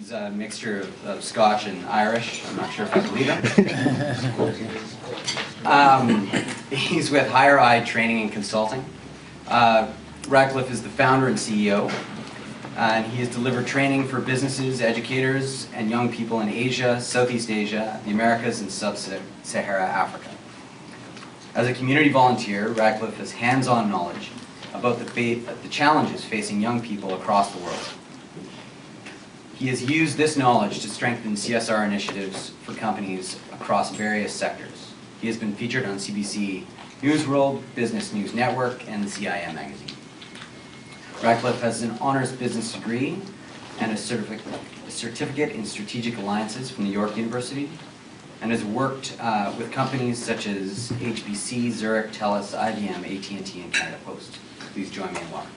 He's a mixture of Scotch and Irish. I'm not sure if I believe him. He's with Higher Eye Training and Consulting. Radcliffe is the founder and CEO, and he has delivered training for businesses, educators, and young people in Asia, Southeast Asia, the Americas, and Sub-Saharan Africa. As a community volunteer, Radcliffe has hands-on knowledge about the challenges facing young people across the world. He has used this knowledge to strengthen CSR initiatives for companies across various sectors. He has been featured on CBC Newsworld, Business News Network, and the CIM magazine. Radcliffe has an honors business degree and a certificate in strategic alliances from New York University, and has worked with companies such as HBC, Zurich, TELUS, IBM, AT&T, and Canada Post. Please join me in welcome.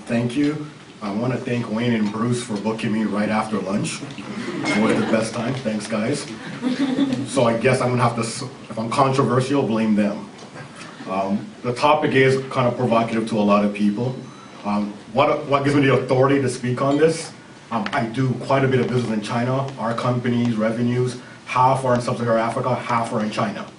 Thank you. I want to thank Wayne and Bruce for booking me right after lunch. It's always the best time. Thanks, guys. So I guess I'm going to have to, if I'm controversial, blame them. The topic is kind of provocative to a lot of people. What gives me the authority to speak on this? I do quite a bit of business in China. Our company's revenues, half are in Sub-Saharan Africa, half are in China.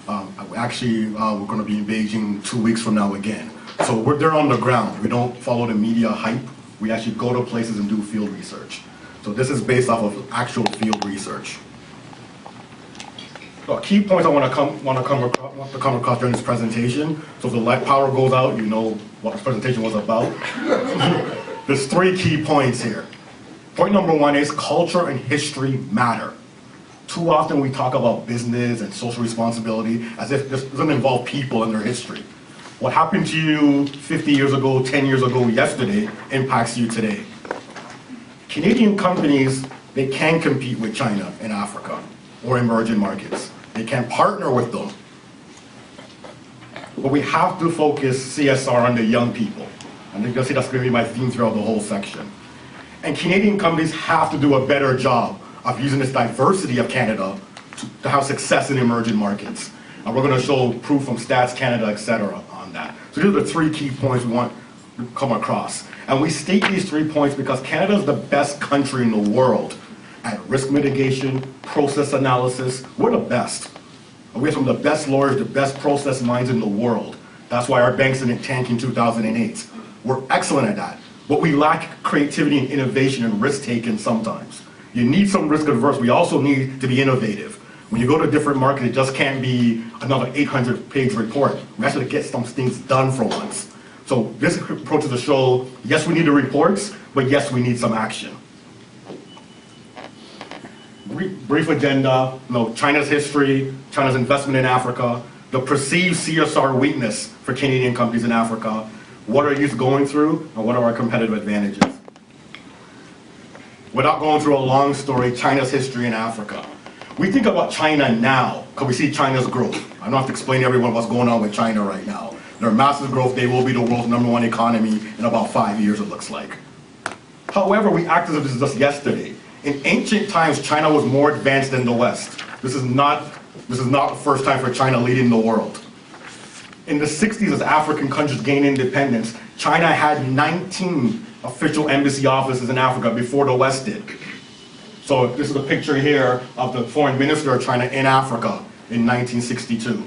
We're going to be in Beijing 2 weeks from now again. So we're there on the ground. We don't follow the media hype. We actually go to places and do field research. So this is based off of actual field research. So key points I want to come across during this presentation. So if the light power goes out, you know what this presentation was about. There's 3 key points here. Point number 1 is culture and history matter. Too often we talk about business and social responsibility as if this doesn't involve people and their history. What happened to you 50 years ago, 10 years ago, yesterday, impacts you today. Canadian companies, they can compete with China and Africa or emerging markets. They can partner with them. But we have to focus CSR on the young people. And you're going to see that's going to be my theme throughout the whole section. And Canadian companies have to do a better job of using this diversity of Canada to have success in emerging markets. And we're going to show proof from Stats Canada, etc. on that. So these are the 3 key points we want to come across. And we state these 3 points because Canada is the best country in the world at risk mitigation, process analysis. We're the best. And we have some of the best lawyers, the best process minds in the world. That's why our banks didn't tank in 2008. We're excellent at that. But we lack creativity and innovation and risk-taking sometimes. You need some risk adverse. We also need to be innovative. When you go to different markets, it just can't be another 800-page report. We actually get some things done for once. So this approach is to show, yes, we need the reports, but yes, we need some action. Brief agenda, China's history, China's investment in Africa, the perceived CSR weakness for Canadian companies in Africa, what are youth going through, and what are our competitive advantages. Without going through a long story, China's history in Africa. We think about China now because we see China's growth. I don't have to explain to everyone what's going on with China right now. Their massive growth, they will be the world's #1 economy in about 5 years, it looks like. However, we act as if this is just yesterday. In ancient times, China was more advanced than the West. This is not the first time for China leading the world. In the 60s, as African countries gained independence, China had 19 official embassy offices in Africa before the West did. So this is a picture here of the foreign minister of China in Africa in 1962.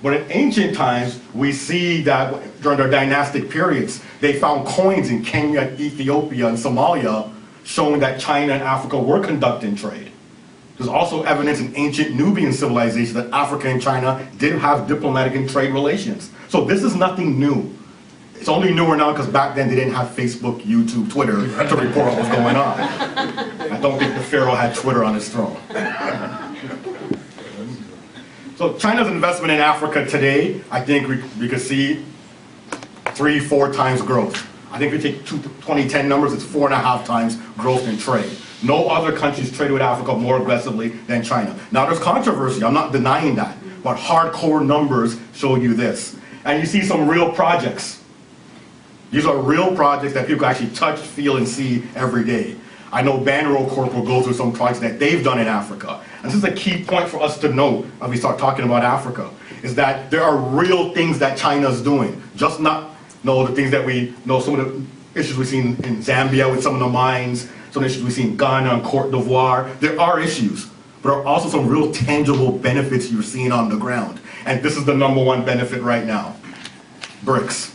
But in ancient times, we see that during their dynastic periods, they found coins in Kenya, Ethiopia, and Somalia showing that China and Africa were conducting trade. There's also evidence in ancient Nubian civilization that Africa and China did have diplomatic and trade relations. So this is nothing new. It's only newer now because back then they didn't have Facebook, YouTube, Twitter to report what was going on. I don't think the Pharaoh had Twitter on his throne. So China's investment in Africa today, I think we could see 3-4 times growth. I think if we take 2010 numbers, it's 4.5 times growth in trade. No other countries trade with Africa more aggressively than China. Now there's controversy, I'm not denying that, but hardcore numbers show you this. And you see some real projects. These are real projects that people actually touch, feel, and see every day. I know Banro Corp will go through some projects that they've done in Africa. And this is a key point for us to note as we start talking about Africa. is that there are real things that China's doing, just not the things that we know, some of the issues we've seen in Zambia with some of the mines, some of the issues we've seen in Ghana and Cote d'Ivoire. There are issues, but there are also some real tangible benefits you're seeing on the ground. And this is the #1 benefit right now, BRICS.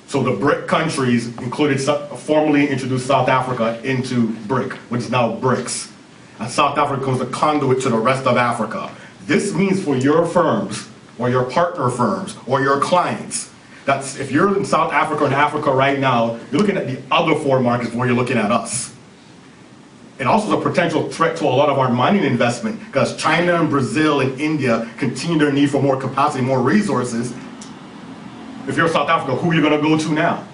So the BRIC countries included, formally introduced South Africa into BRIC, which is now BRICS. And South Africa becomes a conduit to the rest of Africa. This means for your firms, or your partner firms, or your clients, that's, if you're in South Africa and Africa right now, you're looking at the other 4 markets where you're looking at us. It also is a potential threat to a lot of our mining investment, because China and Brazil and India continue their need for more capacity, more resources. If you're South Africa, who are you going to go to now?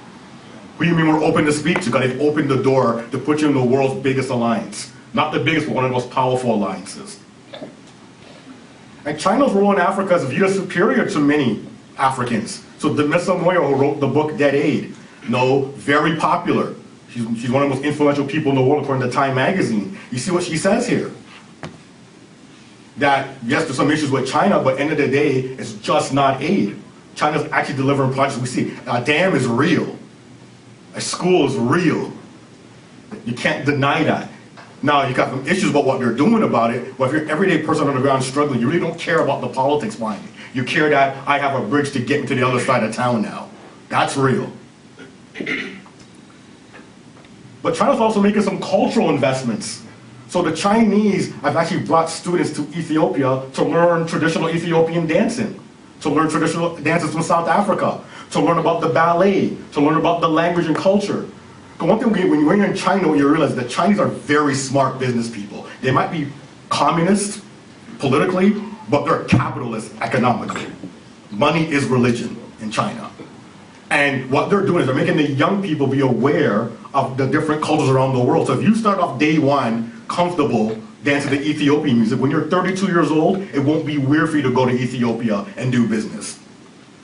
Who you mean we're open to speak to? Because they've opened the door to put you in the world's biggest alliance. Not the biggest, but one of the most powerful alliances. And China's role in Africa is viewed as superior to many Africans. So Demissa Moyo, who wrote the book Dead Aid, very popular. She's one of the most influential people in the world according to Time magazine. You see what she says here? That, yes, there's some issues with China, but at the end of the day, it's just not aid. China's actually delivering projects. We see a dam is real. A school is real. You can't deny that. Now, you got some issues about what they're doing about it, but if you're an everyday person on the ground struggling, you really don't care about the politics behind it. You care that I have a bridge to get me to the other side of town now. That's real. But China's also making some cultural investments. So the Chinese have actually brought students to Ethiopia to learn traditional Ethiopian dancing, to learn traditional dances from South Africa, to learn about the ballet, to learn about the language and culture. But one thing, when you're in China, what you realize is that Chinese are very smart business people. They might be communist politically, but they're capitalists economically. Money is religion in China. And what they're doing is they're making the young people be aware of the different cultures around the world. So if you start off day one comfortable dancing the Ethiopian music, when you're 32 years old, it won't be weird for you to go to Ethiopia and do business.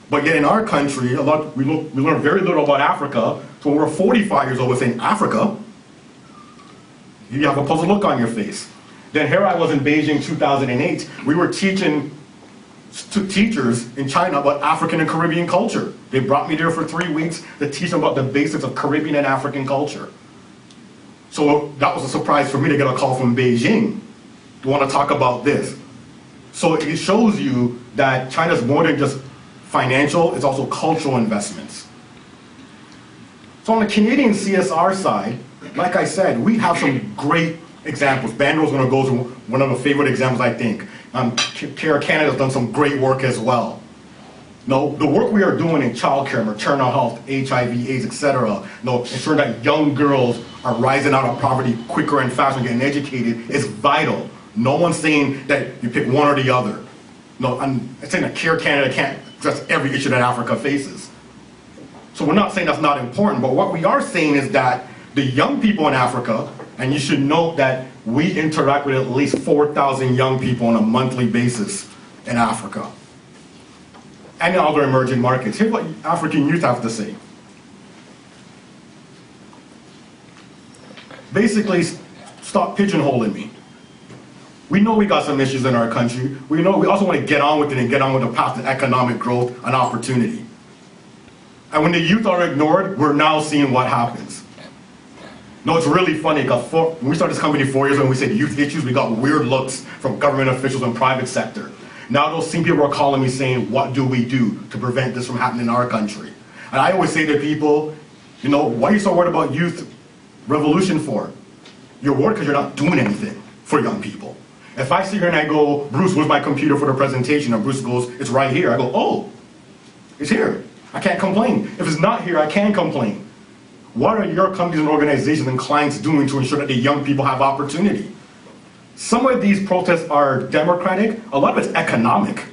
But yet in our country, we learn very little about Africa. So when we're 45 years old, we're saying, Africa? You have a puzzled look on your face. Then here I was in Beijing 2008. We were teaching to teachers in China about African and Caribbean culture. They brought me there for 3 weeks to teach them about the basics of Caribbean and African culture. So that was a surprise for me to get a call from Beijing to want to talk about this. So it shows you that China's more than just financial, it's also cultural investments. So on the Canadian CSR side, like I said, we have some great examples. Bando's going to go to one of the favorite examples, I think. CARE Canada has done some great work as well. No, the work we are doing in childcare, maternal health, HIV, AIDS, etc., ensuring that young girls are rising out of poverty quicker and faster and getting educated is vital. No one's saying that you pick one or the other. No, I'm saying that CARE Canada can't address every issue that Africa faces. So we're not saying that's not important, but what we are saying is that the young people in Africa, and you should note that we interact with at least 4,000 young people on a monthly basis in Africa and in other emerging markets. Here's what African youth have to say. Basically, stop pigeonholing me. We know we got some issues in our country. We know we also want to get on with it and get on with the path to economic growth and opportunity. And when the youth are ignored, we're now seeing what happens. No, it's really funny because when we started this company 4 years ago and we said youth issues, we got weird looks from government officials and private sector. Now those same people are calling me saying, what do we do to prevent this from happening in our country? And I always say to people, why are you so worried about youth revolution for? You're worried because you're not doing anything for young people. If I sit here and I go, Bruce, where's my computer for the presentation? And Bruce goes, it's right here. I go, oh, it's here. I can't complain. If it's not here, I can complain. What are your companies and organizations and clients doing to ensure that the young people have opportunity? Some of these protests are democratic, a lot of it's economic.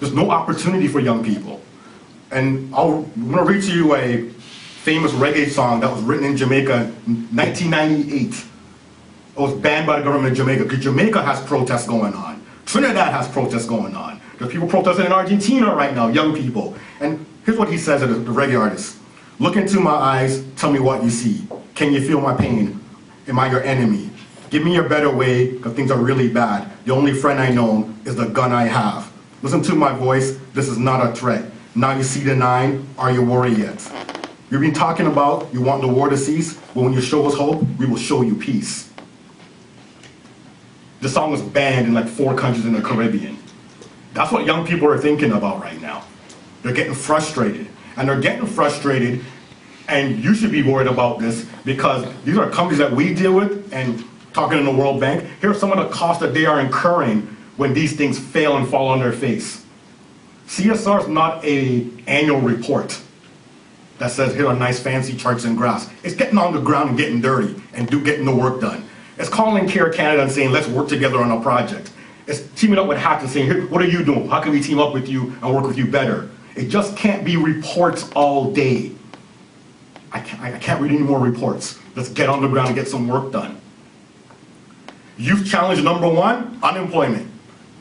There's no opportunity for young people. And I'm going to read to you a famous reggae song that was written in Jamaica in 1998. It was banned by the government of Jamaica because Jamaica has protests going on. Trinidad has protests going on. There's people protesting in Argentina right now, young people. And here's what he says to the reggae artist. Look into my eyes, tell me what you see. Can you feel my pain? Am I your enemy? Give me a better way, because things are really bad. The only friend I know is the gun I have. Listen to my voice, this is not a threat. Now you see the 9, are you worried yet? You've been talking about you want the war to cease, but when you show us hope, we will show you peace. The song was banned in like 4 countries in the Caribbean. That's what young people are thinking about right now. They're getting frustrated. And they're getting frustrated, and you should be worried about this, because these are companies that we deal with, and talking in the World Bank, here are some of the costs that they are incurring when these things fail and fall on their face. CSR is not an annual report that says, here are nice fancy charts and graphs. It's getting on the ground and getting dirty and getting the work done. It's calling Care Canada and saying, let's work together on a project. It's teaming up with Hack and saying, here, what are you doing? How can we team up with you and work with you better? It just can't be reports all day. I can't read any more reports. Let's get on the ground and get some work done. Youth challenge number 1, unemployment.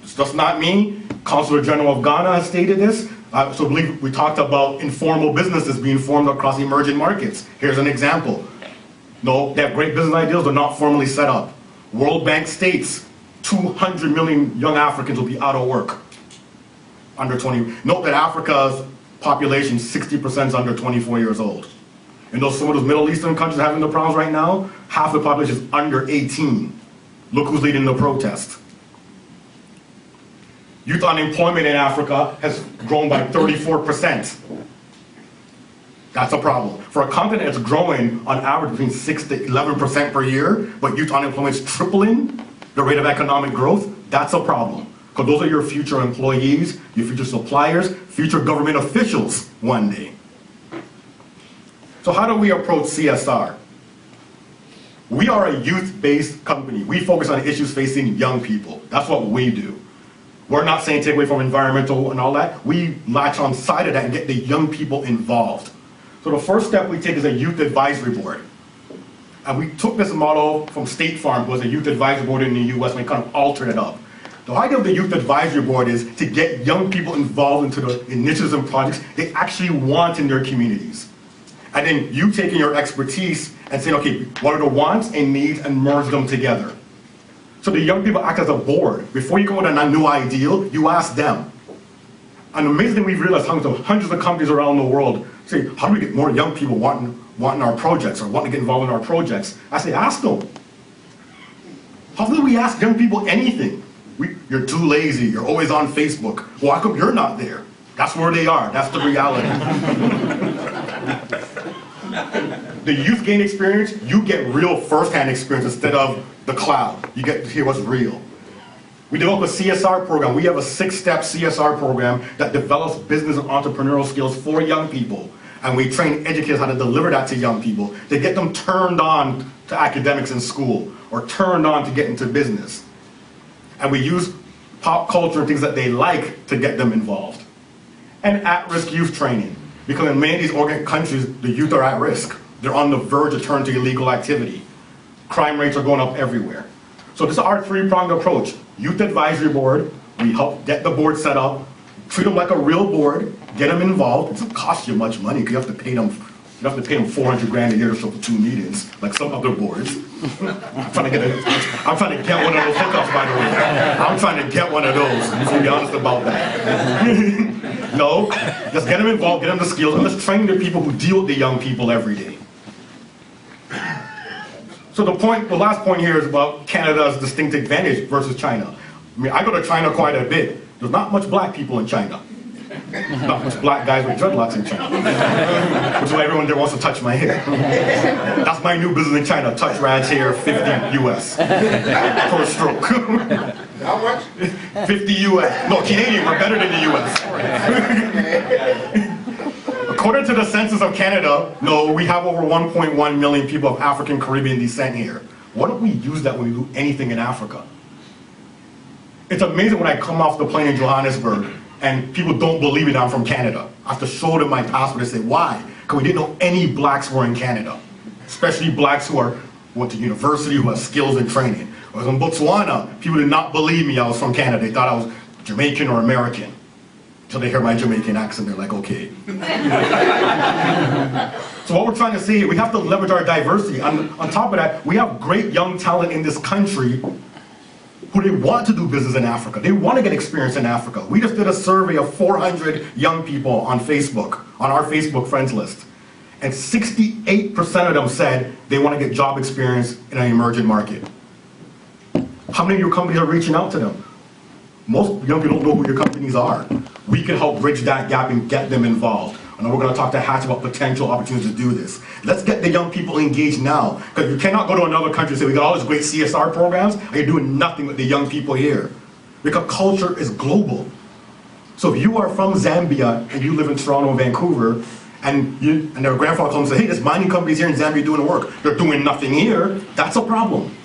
It's just not me. Consul General of Ghana has stated this. So I believe we talked about informal businesses being formed across emerging markets. Here's an example. No, they have great business ideas, they're not formally set up. World Bank states 200 million young Africans will be out of work. Under 20. Note that Africa's population, 60% is under 24 years old. And some of those Middle Eastern countries having the problems right now, half the population is under 18. Look who's leading the protest. Youth unemployment in Africa has grown by 34%. That's a problem. For a continent that's growing on average between 6 to 11% per year, but youth unemployment is tripling the rate of economic growth, that's a problem. Because those are your future employees, your future suppliers, future government officials one day. So how do we approach CSR? We are a youth-based company. We focus on issues facing young people. That's what we do. We're not saying take away from environmental and all that. We latch on side of that and get the young people involved. So the first step we take is a youth advisory board. And we took this model from State Farm, who was a youth advisory board in the US, and we kind of altered it up. The idea of the youth advisory board is to get young people involved into the initiatives and projects they actually want in their communities. And then you taking your expertise and saying, okay, what are the wants and needs, and merge them together. So the young people act as a board. Before you go with a new ideal, you ask them. And the amazing thing we've realized, hundreds of companies around the world say, how do we get more young people wanting our projects or wanting to get involved in our projects? I say, ask them. How do we ask young people anything? You're too lazy, you're always on Facebook. Well, how come you're not there? That's where they are, that's the reality. The youth gain experience, you get real first-hand experience instead of the cloud. You get to hear what's real. We developed a CSR program. We have a 6-step CSR program that develops business and entrepreneurial skills for young people. And we train educators how to deliver that to young people, to get them turned on to academics in school, or turned on to get into business. And we use pop culture and things that they like to get them involved. And at-risk youth training. Because in many of these countries, the youth are at risk. They're on the verge of turning to illegal activity. Crime rates are going up everywhere. So this is our 3-pronged approach. Youth advisory board, we help get the board set up, treat them like a real board, get them involved. It doesn't cost you much money because you have to pay them 400 grand a year to show for 2 meetings, like some other boards. I'm trying to get one of those hookups, by the way. I'm trying to get one of those. To be honest about that. No, just get them involved, get them the skills, and let's train the people who deal with the young people every day. So the last point here is about Canada's distinct advantage versus China. I mean, I go to China quite a bit. There's not much black people in China. Not much black guys with dreadlocks in China. Which is why everyone there wants to touch my hair. That's my new business in China. Touch Rad's hair, 50 US per stroke. How much? 50 US. No, Canadian, we're better than the US. According to the Census of Canada, no, we have over 1.1 million people of African Caribbean descent here. Why don't we use that when we do anything in Africa? It's amazing when I come off the plane in Johannesburg and people don't believe me that I'm from Canada. I have to show them my passport and say, why? Because we didn't know any blacks were in Canada. Especially blacks who went to university, who have skills and training. I was in Botswana, people did not believe me I was from Canada. They thought I was Jamaican or American. Until they hear my Jamaican accent, they're like, okay. So what we're trying to say, we have to leverage our diversity. On top of that, we have great young talent in this country who they want to do business in Africa. They want to get experience in Africa. We just did a survey of 400 young people on Facebook, on our Facebook friends list. And 68% of them said they want to get job experience in an emerging market. How many of your companies are reaching out to them? Most young people don't know who your companies are. We can help bridge that gap and get them involved. And we're going to talk to Hatch about potential opportunities to do this. Let's get the young people engaged now, because you cannot go to another country and say, we got all these great CSR programs, and you're doing nothing with the young people here. Because culture is global. So if you are from Zambia, and you live in Toronto and Vancouver, and their grandfather comes and says, hey, there's mining companies here in Zambia doing work. They're doing nothing here. That's a problem.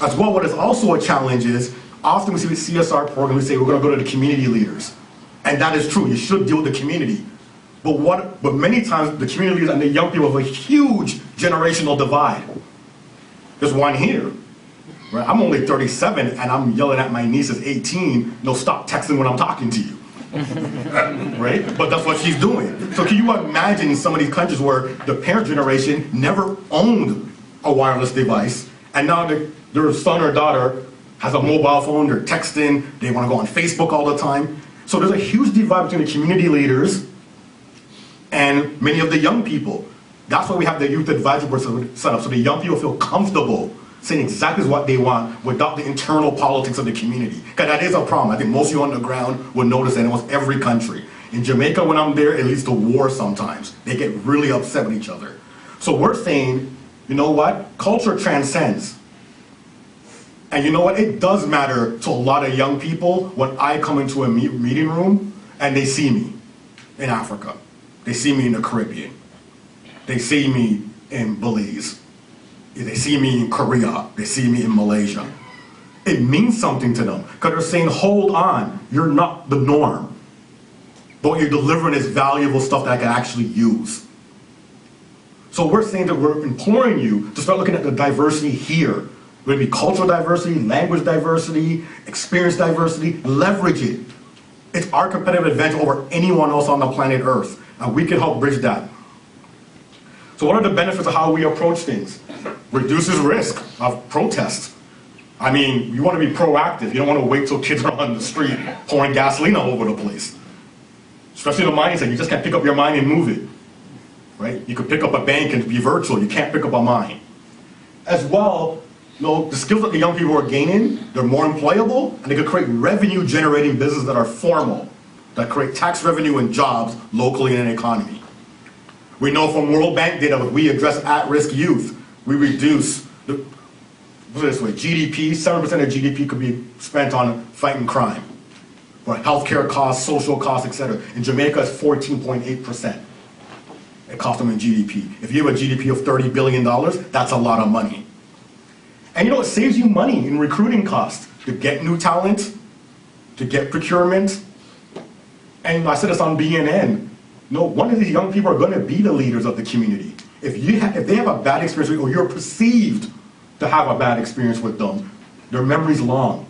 As well, what is also a challenge is, often we see with CSR programs, we say we're going to go to the community leaders. And that is true. You should deal with the community. But many times, the community leaders and the young people have a huge generational divide. There's one here. Right? I'm only 37, and I'm yelling at my niece at 18, no, stop texting when I'm talking to you. Right? But that's what she's doing. So can you imagine some of these countries where the parent generation never owned a wireless device, and now their son or daughter has a mobile phone, they're texting, they want to go on Facebook all the time. So there's a huge divide between the community leaders and many of the young people. That's why we have the youth advisory board set up, so the young people feel comfortable saying exactly what they want without the internal politics of the community. Because that is a problem. I think most of you on the ground will notice that in almost every country. In Jamaica, when I'm there, it leads to war sometimes. They get really upset with each other. So we're saying, you know what? Culture transcends. And you know what? It does matter to a lot of young people when I come into a meeting room and they see me in Africa. They see me in the Caribbean. They see me in Belize. They see me in Korea. They see me in Malaysia. It means something to them because they're saying, hold on, you're not the norm. But what you're delivering is valuable stuff that I can actually use. So we're saying that we're imploring you to start looking at the diversity here. Whether it be cultural diversity, language diversity, experience diversity, leverage it. It's our competitive advantage over anyone else on the planet Earth. And we can help bridge that. So what are the benefits of how we approach things? Reduces risk of protest. I mean, you want to be proactive. You don't want to wait till kids are on the street pouring gasoline all over the place. Especially the mining sector. You just can't pick up your mine and move it. Right? You could pick up a bank and be virtual. You can't pick up a mine. As well, you know, the skills that the young people are gaining, they're more employable, and they could create revenue-generating businesses that are formal, that create tax revenue and jobs locally in an economy. We know from World Bank data that we address at-risk youth, we reduce, put it this way, GDP, 7% of GDP could be spent on fighting crime, or healthcare costs, social costs, etc. In Jamaica, it's 14.8%. It costs them in GDP. If you have a GDP of $30 billion, that's a lot of money. And you know, it saves you money in recruiting costs to get new talent, to get procurement. And I said this on BNN. No, one of these young people are going to be the leaders of the community. If they have a bad experience with you, or you're perceived to have a bad experience with them, their memory's long.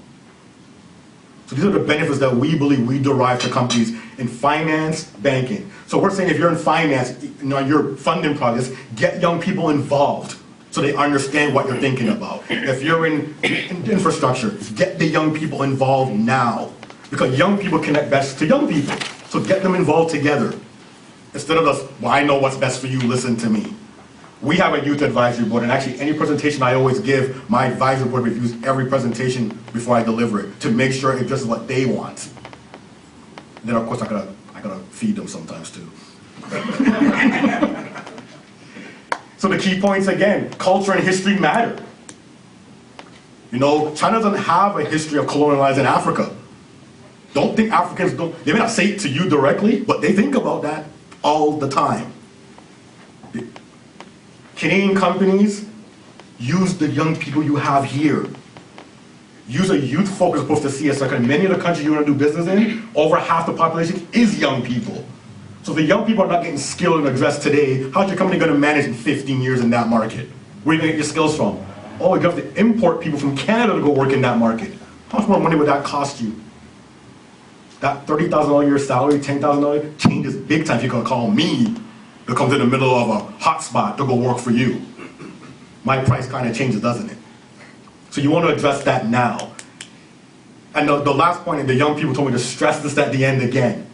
So these are the benefits that we believe we derive to companies in finance, banking. So we're saying if you're in finance, you know, you're funding projects, get young people involved so they understand what you're thinking about. If you're in infrastructure, get the young people involved now. Because young people connect best to young people. So get them involved together. Instead of just, well, I know what's best for you, listen to me. We have a youth advisory board, and actually any presentation I always give, my advisory board reviews every presentation before I deliver it to make sure it addresses what they want. And then of course I gotta feed them sometimes too. So the key points again, culture and history matter. You know, China doesn't have a history of colonializing Africa. Don't think Africans don't, they may not say it to you directly, but they think about that all the time. Canadian companies use the young people you have here. Use a youth focus approach to CSR, because many of the countries you want to do business in, over half the population is young people. So if the young people are not getting skilled and addressed today, how's your company going to manage in 15 years in that market? Where are you going to get your skills from? Oh, you have to import people from Canada to go work in that market. How much more money would that cost you? That $30,000 a year salary, $10,000 changes big time if you're going to call me to come to the middle of a hot spot to go work for you. My price kind of changes, doesn't it? So you want to address that now. And the last point, and the young people told me to stress this at the end again.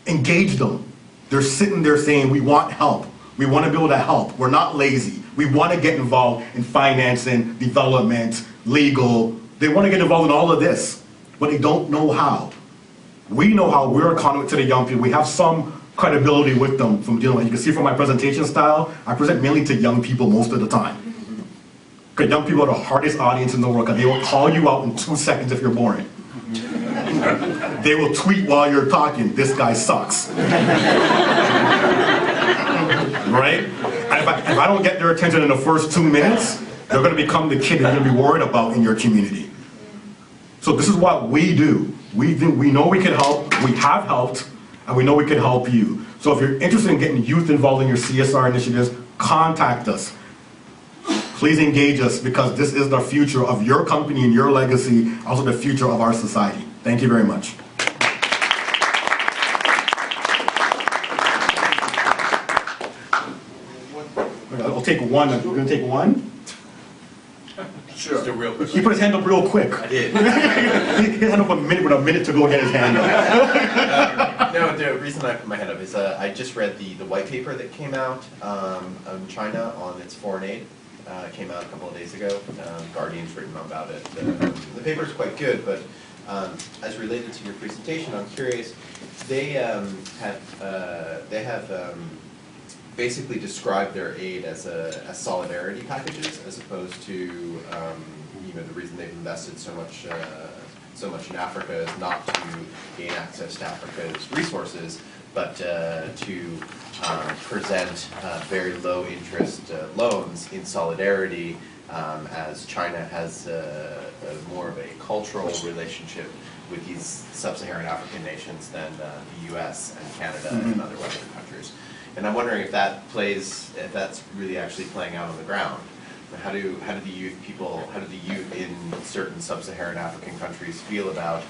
Engage them. They're sitting there saying, we want help. We want to be able to help. We're not lazy. We want to get involved in financing, development, legal. They want to get involved in all of this, but they don't know how. We know how. We're a conduit to the young people. We have some credibility with them from dealing with. You can see from my presentation style, I present mainly to young people most of the time. Because young people are the hardest audience in the world, because they will call you out in 2 seconds if you're boring. They will tweet while you're talking, this guy sucks. Right? And if I don't get their attention in the first 2 minutes, they're going to become the kid that you're going to be worried about in your community. So this is what we do. We know we can help, we have helped, and we know we can help you. So if you're interested in getting youth involved in your CSR initiatives, contact us. Please engage us, because this is the future of your company and your legacy, also the future of our society. Thank you very much. I'll take one. We're going to take one? Sure. Just a real quick. He put his hand up real quick. I did. His hand up with a minute to go get his hand up. No, the reason I put my hand up is I just read the white paper that came out on China on its foreign aid. It came out a couple of days ago. Guardian's written about it. The paper's quite good, but as related to your presentation, I'm curious. They have basically described their aid as solidarity packages, as opposed to the reason they've invested so much in Africa is not to gain access to Africa's resources, but to present very low interest loans in solidarity, as China has more of a cultural relationship with these sub-Saharan African nations than the U.S. and Canada and other Western countries. And I'm wondering if that's really actually playing out on the ground. How do the youth in certain sub-Saharan African countries feel about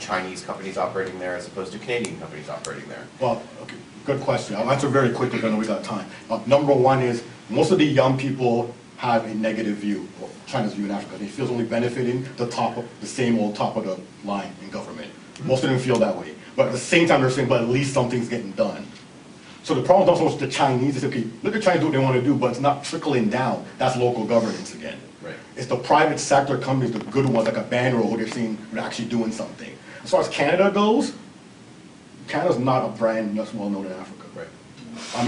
Chinese companies operating there as opposed to Canadian companies operating there? Well, okay, good question. I'll answer very quickly, because I know we got time. Number one is, most of the young people have a negative view of China's view in Africa. They feel it's only benefiting the same old top of the line in government. Most of them feel that way. But at the same time, they're saying, but at least something's getting done. So the problem is not so much the Chinese. They say, okay, look at China do what they want to do, but it's not trickling down. That's local governance again. Right. It's the private sector companies, the good ones, like a Banro, who they're seeing are actually doing something. As far as Canada goes, Canada's not a brand that's well known in Africa. Right. I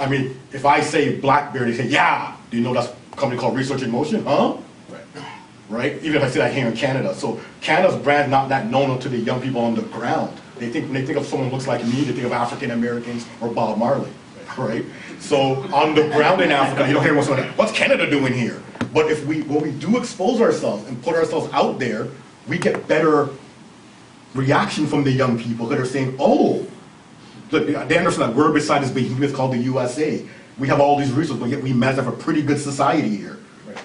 mean, if I say BlackBerry, they say, yeah. Do you know that's a company called Research in Motion? Huh? Right. Right? Even if I say that here in Canada. So Canada's brand not that known to the young people on the ground. When they think of someone who looks like me, they think of African Americans or Bob Marley, right? So on the ground in Africa, you don't hear what's going on. What's Canada doing here? But when we do expose ourselves and put ourselves out there, we get better reaction from the young people that are saying, oh, look, they understand that we're beside this behemoth called the USA. We have all these resources, but yet we manage to have a pretty good society here.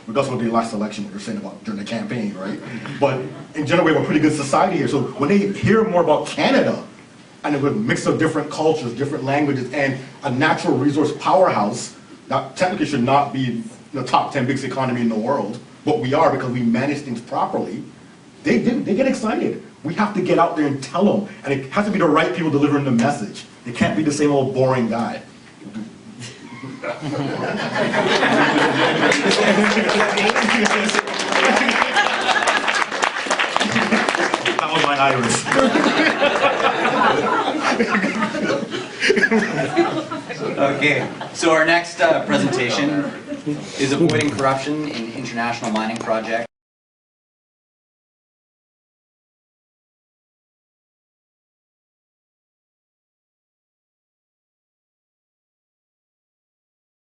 But that's what the last election, what they're saying about during the campaign, right? But in general, we have a pretty good society here. So when they hear more about Canada, and with a mix of different cultures, different languages, and a natural resource powerhouse that technically should not be the top 10 biggest economy in the world, but we are because we manage things properly, they get excited. We have to get out there and tell them, and it has to be the right people delivering the message. It can't be the same old boring guy. That was my iris. Okay, so our next presentation is avoiding corruption in international mining projects.